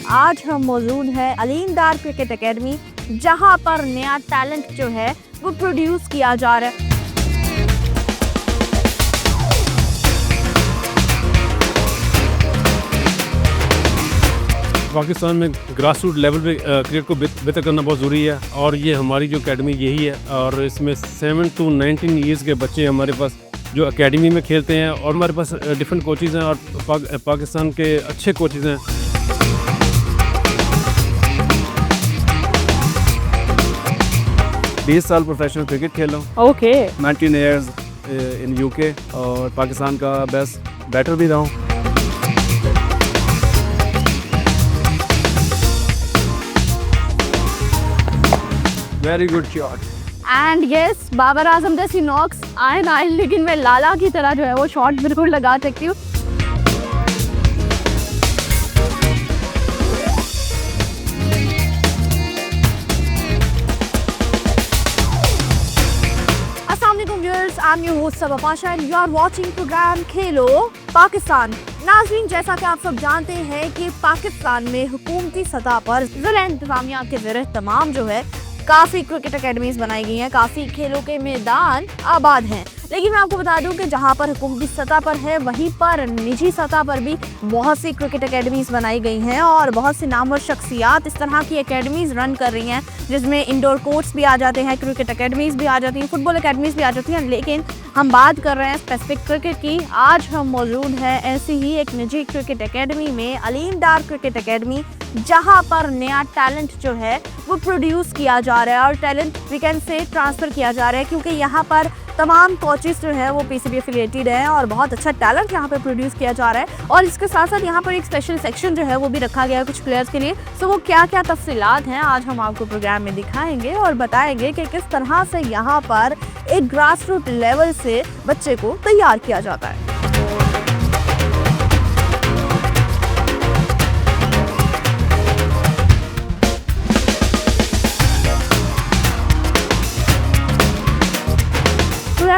आज हम मौजूद हैं अलीम डार क्रिकेट एकेडमी, जहां पर नया टैलेंट जो है वो प्रोड्यूस किया जा रहा है। पाकिस्तान में ग्रास रूट लेवल पे क्रिकेट को बेहतर करना बहुत ज़रूरी है और ये हमारी जो एकेडमी यही है। और इसमें 7 to 19 ईयर्स के बच्चे हमारे पास जो एकेडमी में खेलते हैं और हमारे पास डिफरेंट कोचेज़ हैं और पाकिस्तान के अच्छे कोचेज़ हैं। बीस साल प्रोफेशनल क्रिकेट खेला हूँ। ओके 19 ईयर्स इन यूके और पाकिस्तान का बेस्ट बैटर भी रहा हूँ। Very good shot. And yes, Babar Azam जैसी नॉक्स आए ना आए, लेकिन मैं लाला की तरह जो है वो शॉट बिल्कुल लगा सकती हूँ। I'm your host Sabah Pasha and you are watching program खेलो पाकिस्तान। नाज़रीन, जैसा कि आप सब जानते हैं कि पाकिस्तान में हुकूमती सतह पर ज़िला इंतज़ामिया के ज़रिए तमाम जो है काफ़ी क्रिकेट अकेडमीज़ बनाई गई हैं, काफ़ी खेलों के मैदान आबाद हैं। लेकिन मैं आपको बता दूं कि जहां पर हुकूमती सतह पर है, वहीं पर निजी सतह पर भी बहुत सी क्रिकेट अकेडमीज़ बनाई गई हैं और बहुत सी नामवर शख्सियात इस तरह की अकेडमीज़ रन कर रही हैं, जिसमें इंडोर कोर्ट्स भी आ जाते हैं, क्रिकेट अकेडमीज़ भी आ जाती हैं, फुटबॉल अकेडमीज़ भी आ जाती हैं। लेकिन हम बात कर रहे हैं स्पेसिफिक क्रिकेट की। आज हम मौजूद हैं ऐसी ही एक निजी क्रिकेट अकेडमी में, अलीम डार क्रिकेट अकेडमी, जहां पर नया टैलेंट जो है वो प्रोड्यूस किया जा रहा है और टैलेंट वीकेंड से ट्रांसफ़र किया जा रहा है, क्योंकि यहाँ पर तमाम कोचेस जो है वो पीसीबी एफिलिएटेड हैं और बहुत अच्छा टैलेंट यहाँ पे प्रोड्यूस किया जा रहा है। और इसके साथ साथ यहाँ पर एक स्पेशल सेक्शन जो है वो भी रखा गया है कुछ प्लेयर्स के लिए। सो वो क्या क्या तफसीलात हैं आज हम आपको प्रोग्राम में दिखाएंगे और बताएंगे कि किस तरह से यहाँ पर एक ग्रास रूट लेवल से बच्चे को तैयार किया जाता है।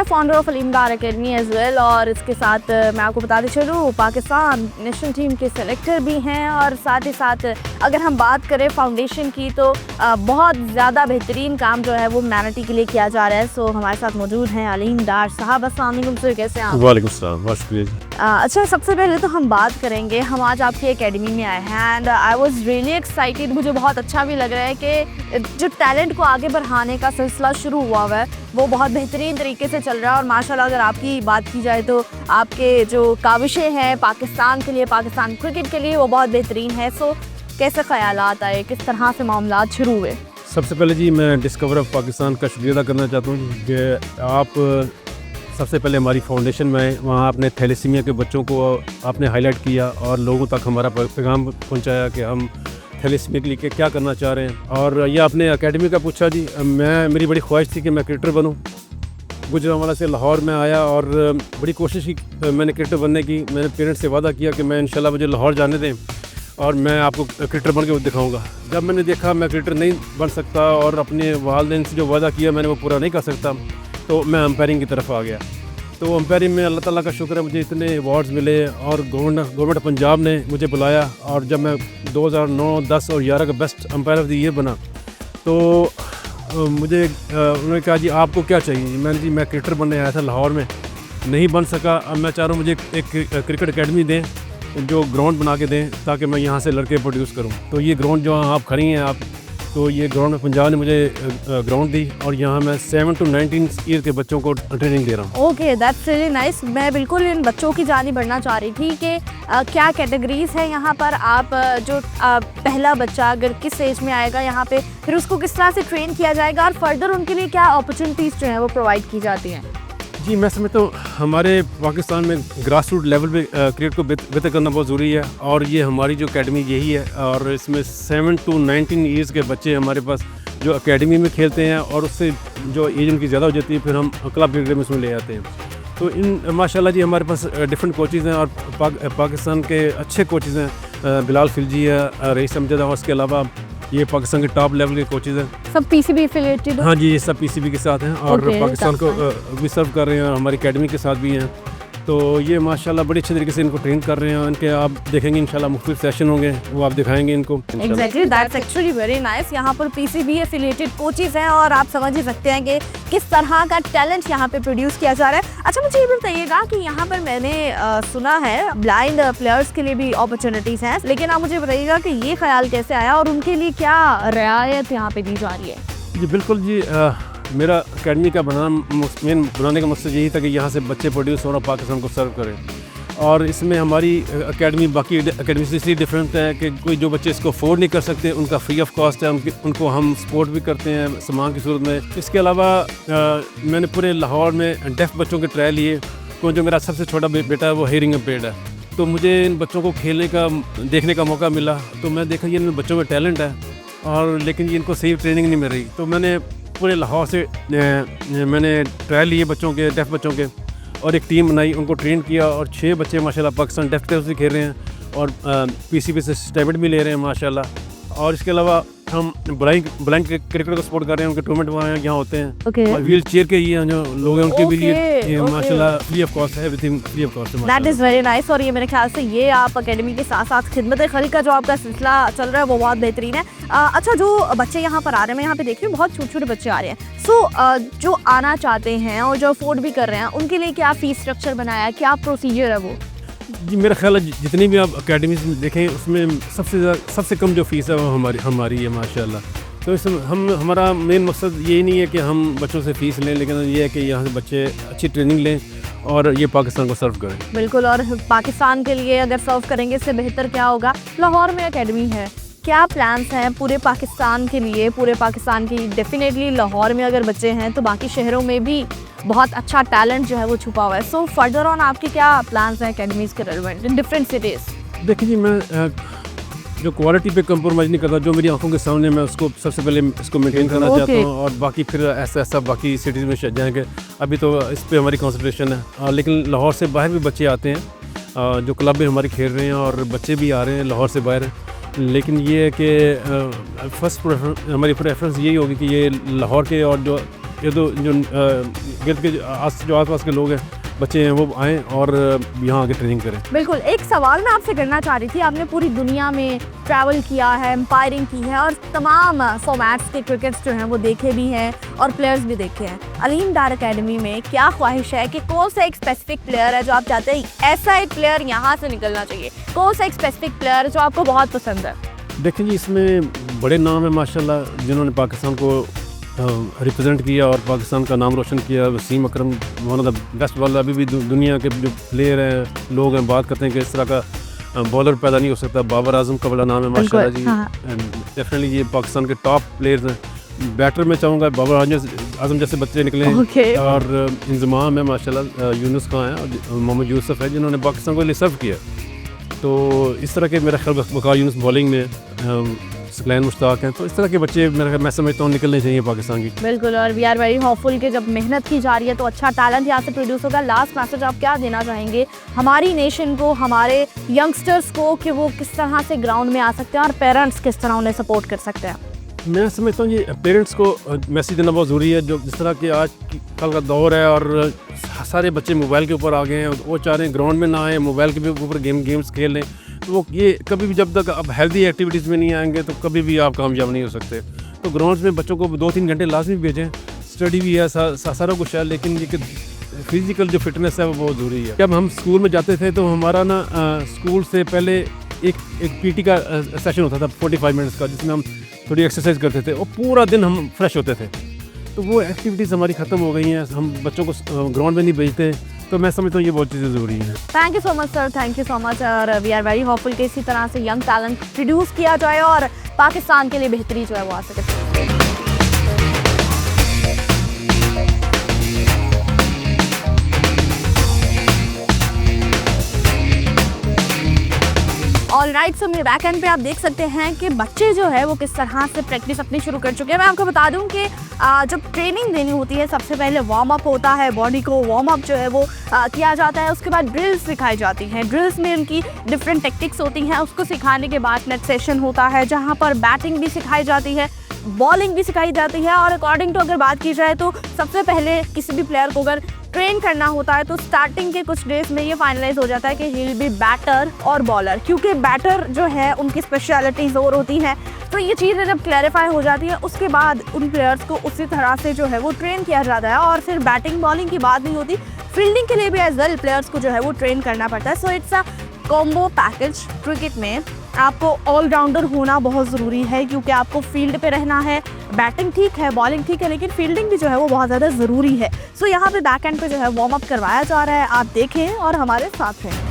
Founder of Aleem Dar academy as well, और इसके साथ मैं आपको बताते चलूँ पाकिस्तान नेशनल टीम के सेलेक्टर भी हैं। और साथ ही साथ अगर हम बात करें फाउंडेशन की तो बहुत ज़्यादा बेहतरीन काम जो है वो ह्यूमैनिटी के लिए किया जा रहा है। सो हमारे साथ मौजूद हैं अलीम डार साहब। अस्सलाम वालेकुम सर, कैसे हैं आप? वालेकुम सलाम, बहुत शुक्रिया। अच्छा, सबसे पहले तो हम बात करेंगे, हम आज आपकी एकेडमी में आए हैं and I was really excited. मुझे बहुत अच्छा भी लग रहा है कि जो टैलेंट को आगे बढ़ाने का सिलसिला शुरू हुआ है वो बहुत बेहतरीन तरीके से चल रहा है। और माशाल्लाह अगर आपकी बात की जाए तो आपके जो काविशें हैं पाकिस्तान के लिए, पाकिस्तान क्रिकेट के लिए, वो बहुत बेहतरीन है। सो कैसे ख़यालात आए, किस तरह से मामलात शुरू हुए? सबसे पहले जी मैं डिस्कवर ऑफ पाकिस्तान का शुक्रिया अदा करना चाहता हूँ कि आप सबसे पहले हमारी फाउंडेशन में वहाँ आपने थैलेसीमिया के बच्चों को आपने हाईलाइट किया और लोगों तक हमारा पैगाम पहुँचाया कि हम थैलेसीमिया के लिए क्या करना चाह रहे हैं। और ये आपने एकेडमी का पूछा जी, मेरी बड़ी ख्वाहिश थी कि मैं क्रिकेटर बनूँ। गुजरांवाला से लाहौर में आया और बड़ी कोशिश की मैंने क्रिकेटर बनने की। मैंने पेरेंट्स से वादा किया कि मैं इंशाल्लाह मुझे लाहौर जाने दें और मैं आपको क्रिकेटर बन के दिखाऊंगा। जब मैंने देखा मैं क्रिकेटर नहीं बन सकता और अपने वालिदैन से जो वादा किया मैंने वो पूरा नहीं कर सकता, तो मैं अंपायरिंग की तरफ आ गया। तो अंपायरिंग में अल्लाह ताला का शुक्र है मुझे इतने अवार्ड्स मिले और गवर्नमेंट पंजाब ने मुझे बुलाया। और जब मैं 2009, 10 और 11 का best umpire of the year बना तो मुझे उन्होंने कहा जी आपको क्या चाहिए? मैंने जी मैं क्रिकेटर बनने आया था, लाहौर में नहीं बन सका। अब मैं चाह रहा हूँ मुझे एक क्रिकेट अकेडमी दें, जो ग्राउंड बना के दें ताकि मैं यहाँ से लड़के प्रोड्यूस करूँ। तो ये ग्राउंड जो आप खड़ी हैं आप, तो ये ग्राउंड में पंजाब ने मुझे ग्राउंड दी और यहाँ मैं 7 to 19 ईयर के बच्चों को ट्रेनिंग दे रहा हूँ। Okay, that's really nice. मैं बिल्कुल इन बच्चों की जानी बढ़ना चाह रही थी कि क्या कैटेगरीज है यहाँ पर। आप जो पहला बच्चा अगर किस एज में आएगा यहाँ पे, फिर उसको किस तरह से ट्रेन किया जाएगा और फर्दर उनके लिए क्या अपॉर्चुनिटीज़ जो हैं वो प्रोवाइड की जाती हैं? जी मैं समझता हूँ हमारे पाकिस्तान में ग्रास रूट लेवल पे क्रिकेट को बेहतर करना बहुत ज़रूरी है और ये हमारी जो एकेडमी यही है। और इसमें 7 to 19 ईयर्स के बच्चे हमारे पास जो एकेडमी में खेलते हैं और उससे जो एज उनकी ज़्यादा हो जाती है फिर हम क्लब क्रिकेट में उसमें ले आते हैं। तो इन माशाल्लाह जी हमारे पास डिफरेंट कोचेज़ हैं और पाकिस्तान के अच्छे कोचेज़ हैं। बिलाल खिलजी है, रईस अमजद, और उसके अलावा ये पाकिस्तान के टॉप लेवल के कोचेज़ हैं। सब पीसीबी एफिलिएटेड? हाँ जी, ये सब पीसीबी के साथ हैं और पाकिस्तान को भी सर्व कर रहे हैं और हमारी एकेडमी के साथ भी हैं। तो ये माशाल्लाह बड़ी अच्छे तरीके से इनको ट्रेन कर रहे हैं। इनके आप देखेंगे इंशाल्लाह मुख्तलिफ सेशन होंगे, वो आप दिखाएंगे इनको। Exactly, that's actually very nice. यहाँ पर पीसीबी एफिलिएटेड कोचेज हैं और आप समझ ही सकते हैं कि किस तरह का टैलेंट यहाँ पे प्रोड्यूस किया जा रहा है। अच्छा, मुझे ये बताइएगा कि यहाँ पर मैंने सुना है ब्लाइंड प्लेयर्स के लिए भी अपॉर्चुनिटीज़ हैं, लेकिन आप मुझे बताइएगा कि ये ख्याल कैसे आया और उनके लिए क्या रियायत यहाँ पे दी जा रही है? जी बिल्कुल जी, मेरा अकेडमी का बनाने का मकसद यही था कि यहाँ से बच्चे प्रोड्यूस होना, पाकिस्तान को सर्व करें। और इसमें हमारी अकेडमी बाकी अकेडमी से इसलिए डिफरेंट है कि कोई जो बच्चे इसको अफोर्ड नहीं कर सकते उनका फ्री ऑफ कॉस्ट है, उनको हम सपोर्ट भी करते हैं सामान की सूरत में। इसके अलावा मैंने पूरे लाहौर में डेफ बच्चों के ट्रायल लिए, क्योंकि जो मेरा सबसे छोटा बेटा है वो हेयरिंग इम्पेयर्ड है, तो मुझे इन बच्चों को खेलने का देखने का मौका मिला। तो मैं देखा ये इन बच्चों में टैलेंट है और लेकिन ये इनको सही ट्रेनिंग नहीं मिल रही। तो मैंने पूरे लाहौर से मैंने ट्रायल लिए बच्चों के, डेफ बच्चों के, और एक टीम बनाई, उनको ट्रेन किया और 6 बच्चे माशाल्लाह पाकिस्तान डेफ टेस्ट से खेल रहे हैं और पीसीबी से स्टाइपेंड भी ले रहे हैं माशाल्लाह। और इसके अलावा हम ब्लाइंड क्रिकेट को सपोर्ट कर रहे हैं, उनके टूर्नामेंट वहाँ यहाँ होते हैं। और व्हील चेयर के ये जो लोग हैं उनके भी लिए माशाल्लाह फ्री ऑफ कॉस्ट है, एवरीथिंग फ्री ऑफ कॉस्ट है। That is very nice. और ये मेरे ख्याल से ये आप अकेडमी के साथ साथ खिदमत खल्क का जो आपका सिलसिला चल रहा है वो बहुत बेहतरीन है। अच्छा, जो बच्चे यहाँ पर आ रहे हैं, मैं यहाँ पे देख रही हूँ बहुत छोटे छोटे बच्चे आ रहे हैं। सो जो आना चाहते हैं और जो अफोर्ड भी कर रहे हैं उनके लिए क्या फ़ीस स्ट्रक्चर बनाया है, क्या प्रोसीजर है वो? जी मेरा ख्याल है जितनी भी आप अकेडमीज में देखें उसमें सबसे कम जो फ़ीस है वो हमारी है माशाल्लाह। तो इसमें हमारा मेन मकसद ये नहीं है कि हम बच्चों से फ़ीस लें, लेकिन ये है कि यहाँ से बच्चे अच्छी ट्रेनिंग लें और ये पाकिस्तान को सर्व करें। बिल्कुल, और पाकिस्तान के लिए अगर सर्व करेंगे इससे बेहतर क्या होगा। लाहौर में अकेडमी है, क्या प्लान्स हैं पूरे पाकिस्तान के लिए? पूरे पाकिस्तान की डेफिनेटली लाहौर में अगर बच्चे हैं तो बाकी शहरों में भी बहुत अच्छा टैलेंट जो है वो छुपा हुआ है। सो फर्दर ऑन आपके क्या प्लान्स हैं अकेडमीज़ के रेलेवेंट इन डिफरेंट सिटीज़? देखिए जी, मैं जो क्वालिटी पे कंप्रोमाइज़ नहीं करता, जो मेरी आंखों के सामने मैं उसको सबसे पहले इसको मेंटेन करना चाहता हूँ और बाकी फिर ऐसा बाकी सिटीज़ में जाएंगे। अभी तो इस पे हमारी कंसंट्रेशन है, लेकिन लाहौर से बाहर भी बच्चे आते हैं, जो क्लब में हमारे खेल रहे हैं और बच्चे भी आ रहे हैं लाहौर से बाहर। लेकिन ये है कि फर्स्ट हमारी प्रेफरेंस यही होगी कि ये लाहौर के और जो गिरद के जो आसपास के लोग हैं, बच्चे हैं, वो आएँ और यहाँ आके ट्रेनिंग करें। बिल्कुल। एक सवाल मैं आपसे करना चाह रही थी, आपने पूरी दुनिया में ट्रैवल किया है, एम्पायरिंग की है और तमाम फॉर्मेट्स के क्रिकेट्स जो हैं वो देखे भी हैं और प्लेयर्स भी देखे हैं। अलीम डार अकेडमी में क्या ख्वाहिश है कि कौन सा एक स्पेसिफिक प्लेयर है जो आप चाहते हैं ऐसा एक प्लेयर यहाँ से निकलना चाहिए? कौन सा एक स्पेसिफिक प्लेयर जो आपको बहुत पसंद है? देखें जी, इसमें बड़े नाम है माशाल्लाह जिन्होंने पाकिस्तान को रिप्रेजेंट किया और पाकिस्तान का नाम रोशन किया। Wasim Akram one of the best bowler, अभी भी दुनिया के जो प्लेयर हैं लोग हैं बात करते हैं कि इस तरह का बॉलर पैदा नहीं हो सकता। बाबर आजम का बड़ा नाम है माशाल्लाह जी। डेफिनेटली ये पाकिस्तान के टॉप प्लेयर्स हैं। बैटर में चाहूँगा बाबर आजम जैसे बच्चे निकले हैं और इंजमाम है माशाल्लाह, यूनुस खां है और मोहम्मद यूसुफ है जिन्होंने पाकिस्तान को लिए सर्व किया। तो इस तरह के मेरा ख्याल वकार यूनुस बॉलिंग में, सकलैन मुश्ताक हैं, तो इस तरह के बच्चे मैं समझता हूँ निकलने चाहिए पाकिस्तान की। बिल्कुल, और वी आर वेरी होपफुल कि जब मेहनत की जा रही है तो अच्छा टैलेंट यहाँ से प्रोड्यूस होगा। लास्ट मैसेज आप क्या देना चाहेंगे हमारी नेशन को, हमारे यंगस्टर्स को, कि वो किस तरह से ग्राउंड में आ सकते हैं और पेरेंट्स किस तरह उन्हें सपोर्ट कर सकते हैं? मैं समझता हूँ ये पेरेंट्स को मैसेज देना बहुत ज़रूरी है। जो जिस तरह के आज कल का दौर है और सारे बच्चे मोबाइल के ऊपर आ गए हैं, वो चाह रहे हैं ग्राउंड में ना आए, मोबाइल के ऊपर गेम्स खेल लें। तो वो ये कभी भी जब तक आप हेल्दी एक्टिविटीज़ में नहीं आएंगे तो कभी भी आप कामयाब नहीं हो सकते। तो ग्राउंड्स में बच्चों को 2-3 घंटे लाजमी भेजें। स्टडी भी है, सारा कुछ है, लेकिन ये फिज़िकल जो फिटनेस है वो बहुत ज़रूरी है। जब हम स्कूल में जाते थे तो हमारा ना स्कूल से पहले एक पीटी का सेशन होता था 45 मिनट्स का, जिसमें हम थोड़ी एक्सरसाइज करते थे और पूरा दिन हम फ्रेश होते थे। तो वो एक्टिविटीज़ हमारी ख़त्म हो गई हैं, हम बच्चों को ग्राउंड में नहीं भेजते। तो मैं समझता हूँ ये बहुत चीज़ें ज़रूरी हैं। Thank you so much sir, thank you so much. और वी आर वेरी होपफुल कि इसी तरह से यंग टैलेंट प्रोड्यूस किया जाए और पाकिस्तान के लिए बेहतरी जो है वो आ सके। ऑल राइट, सो मेरे बैक एंड पे आप देख सकते हैं कि बच्चे जो है वो किस तरह से प्रैक्टिस अपनी शुरू कर चुके हैं। मैं आपको बता दूं कि जब ट्रेनिंग देनी होती है सबसे पहले वार्म अप होता है, बॉडी को वार्म अप जो है वो किया जाता है। उसके बाद ड्रिल्स सिखाई जाती हैं। ड्रिल्स में उनकी डिफरेंट टेक्टिक्स होती हैं। उसको सिखाने के बाद नेट सेशन होता है जहाँ पर बैटिंग भी सिखाई जाती है, बॉलिंग भी सिखाई जाती है। और अकॉर्डिंग टू अगर बात की जाए तो सबसे पहले किसी भी प्लेयर को अगर ट्रेन करना होता है तो स्टार्टिंग के कुछ डेज में ये फाइनलाइज हो जाता है कि ही विल बी बैटर और बॉलर, क्योंकि बैटर जो है उनकी स्पेशलिटीज और होती हैं। तो ये चीज़ें जब क्लैरिफाई हो जाती है उसके बाद उन प्लेयर्स को उसी तरह से जो है वो ट्रेन किया जाता है। और फिर बैटिंग बॉलिंग की बात नहीं होती, फील्डिंग के लिए भी एज वेल प्लेयर्स को जो है वो ट्रेन करना पड़ता है। So it's a combo package. Cricket में आपको ऑलराउंडर होना बहुत ज़रूरी है, क्योंकि आपको फील्ड पे रहना है। बैटिंग ठीक है, बॉलिंग ठीक है, लेकिन फील्डिंग भी जो है वो बहुत ज़्यादा ज़रूरी है। सो यहाँ पे बैक एंड पे जो है वार्म अप करवाया जा रहा है, आप देखें और हमारे साथ रहें।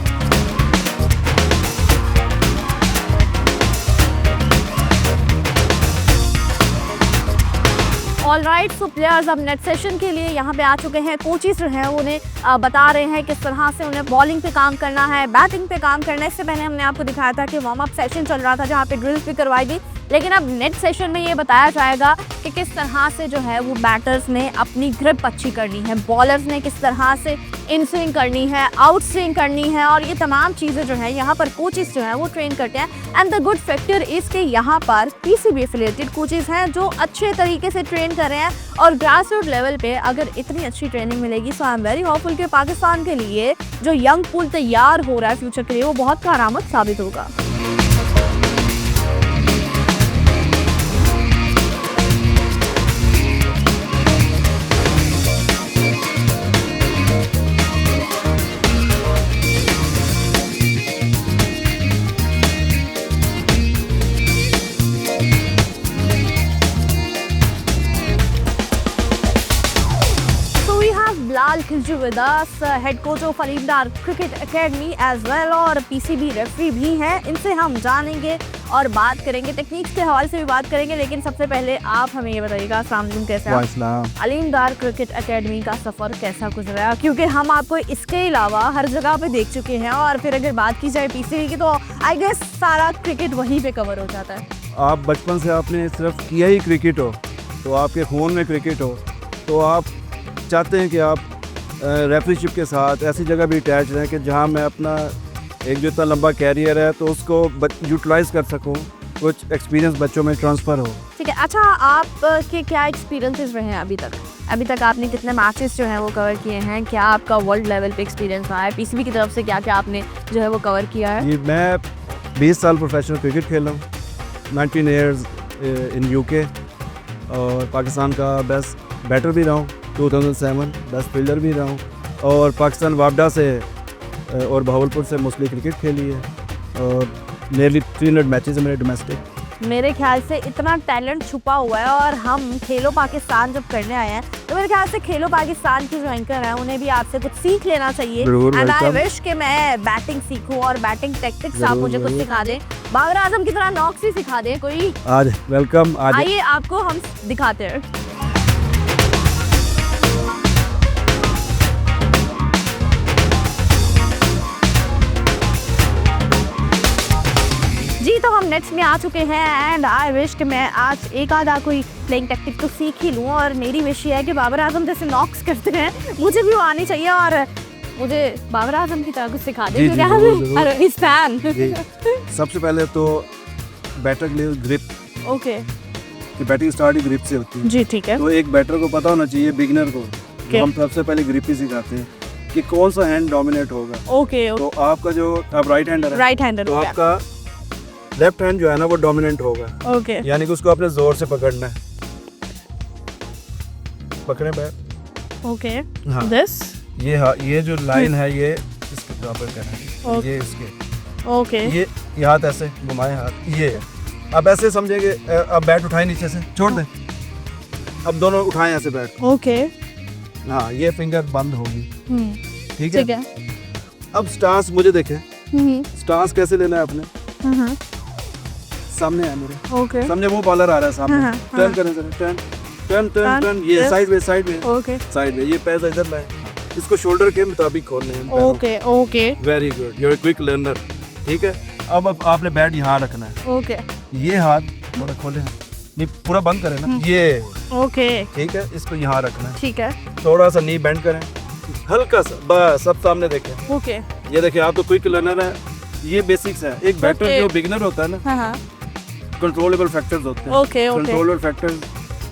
ऑलराइट, सो प्लेयर्स अब नेट सेशन के लिए यहाँ पे आ चुके हैं। कोचेस जो हैं उन्हें बता रहे हैं किस तरह से उन्हें बॉलिंग पे काम करना है, बैटिंग पे काम करना है। इससे पहले हमने आपको दिखाया था कि वार्म अप सेशन चल रहा था जहाँ पे ड्रिल्स भी करवाई गई, लेकिन अब नेट सेशन में ये बताया जाएगा कि किस तरह से जो है वो बैटर्स ने अपनी ग्रिप अच्छी करनी है, बॉलर्स ने किस तरह से इन स्विंग करनी है, आउट स्विंग करनी है, और ये तमाम चीज़ें जो है यहाँ पर कोचेस जो है वो ट्रेन करते हैं। And the good factor is कि यहाँ पर पीसीबी एफिलिएटेड कोचेस हैं जो अच्छे तरीके से ट्रेन कर रहे हैं। और ग्रास रूट लेवल पे अगर इतनी अच्छी ट्रेनिंग मिलेगी सो आई एम वेरी होपफुल कि पाकिस्तान के लिए जो यंग पूल तैयार हो रहा है फ्यूचर के लिए वो बहुत कारआमद साबित होगा। Bilal Khilji with us, head coach of Aleem Dar Cricket Academy as well, और पीसीबी रेफरी भी हैं। इनसे हम जानेंगे और बात करेंगे, टेक्निक्स के हवाले से भी बात करेंगे। लेकिन सबसे पहले आप हमें ये बताइएगा, अस्सलाम वालेकुम, कैसे हैं? अलीम दार क्रिकेट एकेडमी का सफ़र कैसा गुजरा? क्योंकि हम आपको इसके अलावा हर जगह पे देख चुके हैं, और फिर अगर बात की जाए पीसीबी की तो आई गेस सारा क्रिकेट वहीं पे कवर हो जाता है। आप बचपन से आपने सिर्फ किया ही क्रिकेट हो, तो आपके खून में क्रिकेट हो, तो आप चाहते हैं कि आप रेफरीशिप के साथ ऐसी जगह भी अटैच रहें कि जहां मैं अपना एक जो इतना लंबा कैरियर है तो उसको यूटिलाइज़ कर सकूं, कुछ एक्सपीरियंस बच्चों में ट्रांसफ़र हो। ठीक है, अच्छा आपके क्या एक्सपीरियंसेस रहे हैं अभी तक? अभी तक आपने कितने मैचेस जो हैं वो कवर किए हैं? क्या आपका वर्ल्ड लेवल पे एक्सपीरियंस रहा है? पीसीबी की तरफ से क्या क्या आपने जो है वो कवर किया है? जी, मैं 20 साल प्रोफेशनल क्रिकेट खेला हूँ, 19 ईयर्स इन यूके, और पाकिस्तान का बेस्ट बैटर भी रहा हूँ, 2007 बेस्ट फील्डर भी रहा हूँ, और पाकिस्तान वापडा से और बहावलपुर से मोस्टली क्रिकेट खेली है, और नियरली 300 मैचेस है मेरे डोमेस्टिक। मेरे ख्याल से इतना टैलेंट छुपा हुआ है, और हम खेलो पाकिस्तान जब करने आए हैं तो मेरे ख्याल से खेलो पाकिस्तान के जो एंकर हैं उन्हें भी आपसे कुछ सीख लेना चाहिए। एंड आई विश कि मैं बैटिंग सीखूं और बैटिंग टैक्टिक्स आप मुझे कुछ सिखा दें, बाबर आजम की तरह नॉक्स ही सिखा दें कोई। आज वेलकम, आइए आपको हम दिखाते हैं। जी, तो हम नेट्स में आ चुके हैं, एंड आई विश कि मैं आज एक आधा कोई प्लेइंग टैक्टिक तो सीख ही लूँ, और मेरी विश ये है कि बाबर आजम जैसे नॉक्स करते हैं मुझे भी वो आनी चाहिए, और मुझे बाबर आजम की तरह कुछ सिखा दें, क्योंकि इस फैन। सबसे पहले तो बैटर के लिए ग्रिप, ओके, कि बैटिंग स्टार्ट ही ग्रिप से होती है। जी ठीक है। तो एक बैटर को पता होना चाहिए, बिगिनर को, तो हम सबसे पहले ग्रिप ही सिखाते हैं कि कौन सा हैंड डोमिनेट होगा। ओके, तो आपका जो आप राइट हैंडर है, राइट हैंडर, तो आपका लेफ्ट हैंड जो है ना वो डोमिनेंट होगा। ओके, यानी कि उसको अपने जोर से पकड़ना है, पकड़े बैट। ओके, हाँ, दिस ये जो लाइन है ये इसके बराबर करना है, ये इसके, ओके, ये हाथ ऐसे घुमाए, हाथ ये, अब ऐसे समझेंगे, अब बैट उठाए नीचे से, छोड़ दें, अब दोनों उठाएं ऐसे बैट। ओके, हाँ, ये फिंगर बंद होगी, ठीक ठीक है। है। अब स्टांस मुझे देखें, स्टांस कैसे लेना है आपने, सामने है मेरे, ओके, सामने वो बॉलर आ रहा है सामने, टर्न करें जरा, टर्न टर्न टर्न टर्न, ये साइड में, ओके, साइड में, ये पैर इधर लाए, इसको शोल्डर के मुताबिक खोलने हैं। Okay, okay, very good, you are quick learner, ठीक है। अब आपने बैट यहाँ रखना है, ओके, ये हाथ थोड़ा खोले, नी पूरा बंद करें ना, ये, ओके, ठीक है, इसको यहाँ रखना है, ठीक है, थोड़ा सा नी बेंड करें, हल्का सा, बस, सब सामने देखें, ओके, ये देखिए, आप तो क्विक लर्नर है, ये बेसिक्स है। एक बैटर जो बिगिनर होता है ना, हाँ, कंट्रोलेबल फैक्टर्स होते हैं। Okay, okay, controllable factors,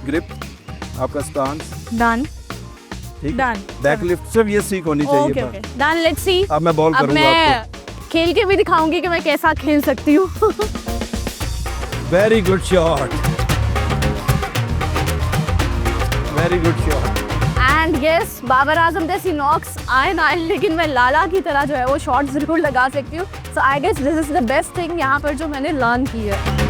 grip, आपका स्टांस, डन, ठीक है, डन बैक लिफ्ट सिर्फ ये सीख होनी ओके चाहिए ओके डन, लेट्स सी। अब मैं बॉल अब करूंगा मैं आपको। खेल के भी दिखाऊंगी कि मैं कैसा खेल सकती हूँ। Very good shot, very good shot. And yes, Babar Azam जैसी नॉक्स आए ना आए, लेकिन मैं लाला की तरह जो है वो शॉट जरूर लगा सकती हूँ। So I guess this is the best thing यहाँ पर जो मैंने लर्न की है।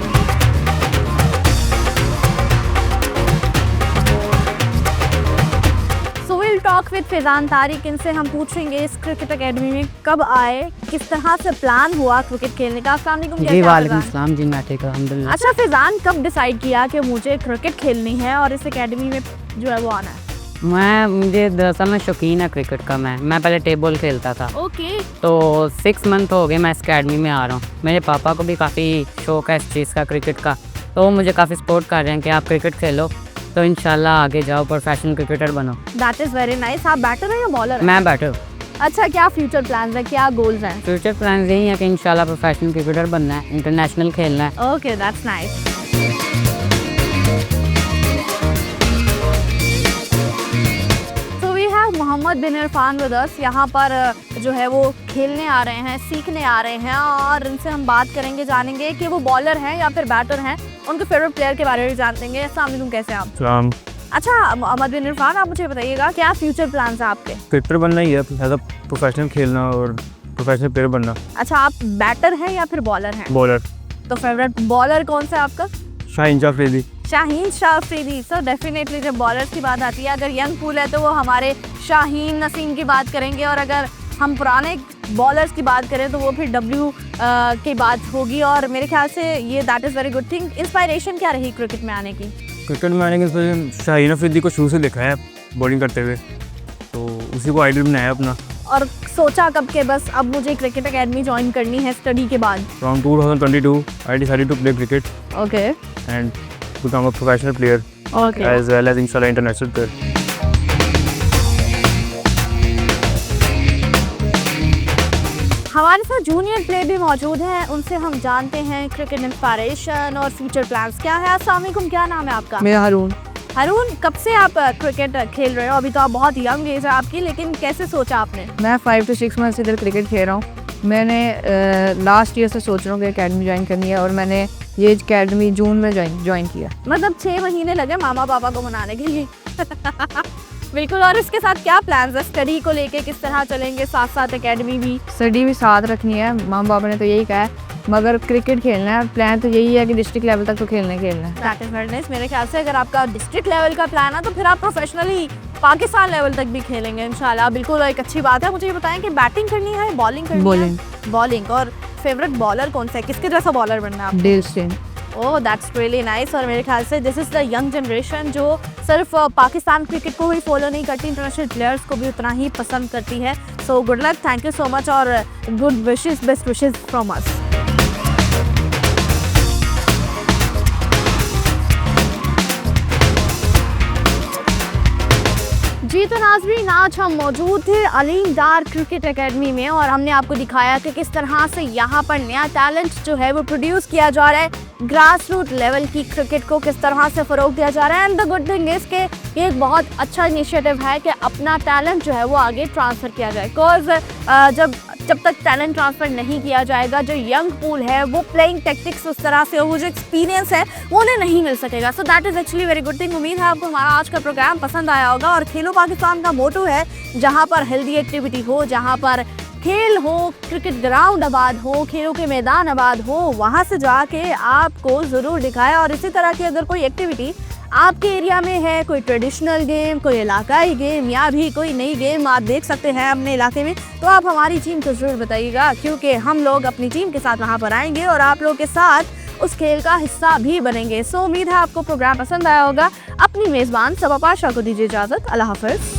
So will talk with Faizan Tariq, इनसे हम पूछेंगे इस क्रिकेट एकेडमी में कब आए, किस तरह से प्लान हुआ क्रिकेट खेलने का। अस्सलाम वालेकुम, जी कैसे हैं वालेकुम फैजान? सलाम जी, मैं ठीक हूँ अल्हम्दुलिल्लाह। अच्छा फैजान, कब डिसाइड किया कि मुझे क्रिकेट खेलनी है और इस एकेडमी में जो है वो आना है? मुझे दरअसल में शौकीन है क्रिकेट का। मैं पहले टेबल खेलता था, ओके तो 6 मंथ हो गए मैं इस अकेडमी में आ रहा हूँ। मेरे पापा को भी काफ़ी शौक है इस चीज़ का, क्रिकेट का, तो वो मुझे काफ़ी सपोर्ट कर रहे हैं कि आप क्रिकेट खेलो तो इंशाल्लाह आगे जाओ, प्रोफेशनल क्रिकेटर बनो। That is very nice. आप बैटर हैं या बॉलर हैं? मैं बैटर। अच्छा, क्या फ्यूचर प्लान्स हैं, क्या गोल्स हैं? फ्यूचर प्लान यही है कि इंशाल्लाह प्रोफेशनल क्रिकेटर बनना है, इंटरनेशनल खेलना है। Okay, that's nice. So we have Mohammad bin Irfan with us. यहाँ पर जो है वो खेलने आ रहे हैं, सीखने आ रहे हैं, और इनसे हम बात करेंगे, जानेंगे कि वो बॉलर हैं या फिर बैटर हैं, उनके फेवरेट प्लेयर के बारे में जानेंगे। अस्सलाम वालेकुम, कैसे हैं आप? सलाम। अच्छा मोहम्मद बिन इरफान, आप मुझे बताइएगा क्या फ्यूचर प्लान्स हैं आपके? क्रिकेटर बनना ही है, एज अ प्रोफेशनल खेलना और प्रोफेशनल प्लेयर बनना। अच्छा, आप बैटर हैं या फिर बॉलर हैं? बॉलर तो फेवरेट बॉलर कौन सा है आपका? शाहीन अफरीदी। शाहीन अफरीदी। सो डेफिनेटली जब बॉलर्स की बात आती है, अगर यंग पूल है तो वो हमारे शाहीन नसीम की बात करेंगे, और अगर हम पुराने बॉलर्स की बात करें तो वो फिर डब्ल्यू की बात होगी। और मेरे ख्याल से ये that is very good thing. Inspiration क्या रही क्रिकेट में आने की? क्रिकेट में आने के शाहीन अफरीदी को शुरू से देखा है बॉलिंग करते हुए, तो उसी को आइडल बनाया अपना। और सोचा कब के बस अब मुझे क्रिकेट एकेडमी ज्वाइन करनी है स्टडी के बाद? From 2022 I decided to play cricket okay and become a professional player okay. As well as इंशाल्लाह इंटरनेशनल प्लेयर। हमारे साथ जूनियर प्लेयर भी मौजूद हैं, उनसे हम जानते हैं क्रिकेट इंस्पायरेशन और फ्यूचर प्लान्स क्या है। अस्सलाम वालेकुम, क्या नाम है आपका? मेरा हारून। हारून, कब से आप क्रिकेट खेल रहे हो? अभी तो आप बहुत यंग एज है आपकी, लेकिन कैसे सोचा आपने? मैं 5 to 6 मंथ से इधर क्रिकेट खेल रहा हूँ। मैंने लास्ट ईयर से सोच रहा हूँ कि एकेडमी ज्वाइन करनी है, और मैंने ये एकेडमी जून में ज्वाइन किया। मतलब 6 महीने लगे मामा पापा को मनाने के लिए। बिल्कुल। और इसके साथ क्या प्लान्स है स्टडी को लेके, किस तरह चलेंगे साथ साथ एकेडमी भी? स्टडी भी साथ रखनी है, मामा पापा ने तो यही कहा है, मगर क्रिकेट खेलना है। प्लान तो यही है कि डिस्ट्रिक्ट लेवल तक तो खेलना है। That is very nice. मेरे ख्याल से अगर आपका डिस्ट्रिक्ट लेवल का प्लान है तो फिर आप प्रोफेशनली पाकिस्तान लेवल तक भी खेलेंगे इंशाल्लाह। बिल्कुल एक अच्छी बात है। मुझे ये बताएं कि बैटिंग करनी है, बॉलिंग करनी Bowling. है? बॉलिंग। और फेवरेट बॉलर कौन सा है, किसके जैसा बॉलर बनना है आपको? Dale Steyn. Oh that's really nice. और मेरे ख्याल से this is the young generation जो सिर्फ पाकिस्तान क्रिकेट को ही फॉलो नहीं करती, इंटरनेशनल प्लेयर्स को भी उतना ही पसंद करती है। So good luck, thank you so much, और good wishes, best wishes from us. जी तो नाज़रीन, आज हम मौजूद थे अलीम डार क्रिकेट एकेडमी में, और हमने आपको दिखाया कि किस तरह से यहाँ पर नया टैलेंट जो है वो प्रोड्यूस किया जा रहा है। ग्रास रूट लेवल की क्रिकेट को किस तरह से फ़रोग दिया जा रहा है। And the good thing is कि ये एक बहुत अच्छा इनिशिएटिव है कि अपना टैलेंट जो है वो आगे ट्रांसफ़र किया जाए। बिकॉज जब तक टैलेंट ट्रांसफ़र नहीं किया जाएगा, जो यंग पूल है वो प्लेइंग टेक्टिक्स उस तरह से, वो जो एक्सपीरियंस है वो उन्हें नहीं मिल सकेगा। So that is actually very good thing. उम्मीद है आपको हमारा आज का प्रोग्राम पसंद आया होगा। और खेलो पाकिस्तान का मोटो है जहाँ पर हेल्दी एक्टिविटी हो, जहाँ पर खेल हो, क्रिकेट ग्राउंड आबाद हो, खेलों के मैदान आबाद हो, वहाँ से जाके आपको ज़रूर दिखाया। और इसी तरह की अगर कोई एक्टिविटी आपके एरिया में है, कोई ट्रेडिशनल गेम, कोई इलाकाई गेम, या भी कोई नई गेम आप देख सकते हैं अपने इलाके में, तो आप हमारी टीम को ज़रूर बताइएगा, क्योंकि हम लोग अपनी टीम के साथ वहाँ पर आएंगे और आप लोग के साथ उस खेल का हिस्सा भी बनेंगे। सो उम्मीद है आपको प्रोग्राम पसंद आया होगा। अपनी मेज़बान सबा पाशा को दीजिए इजाज़त। अल्लाह हाफ़िज़।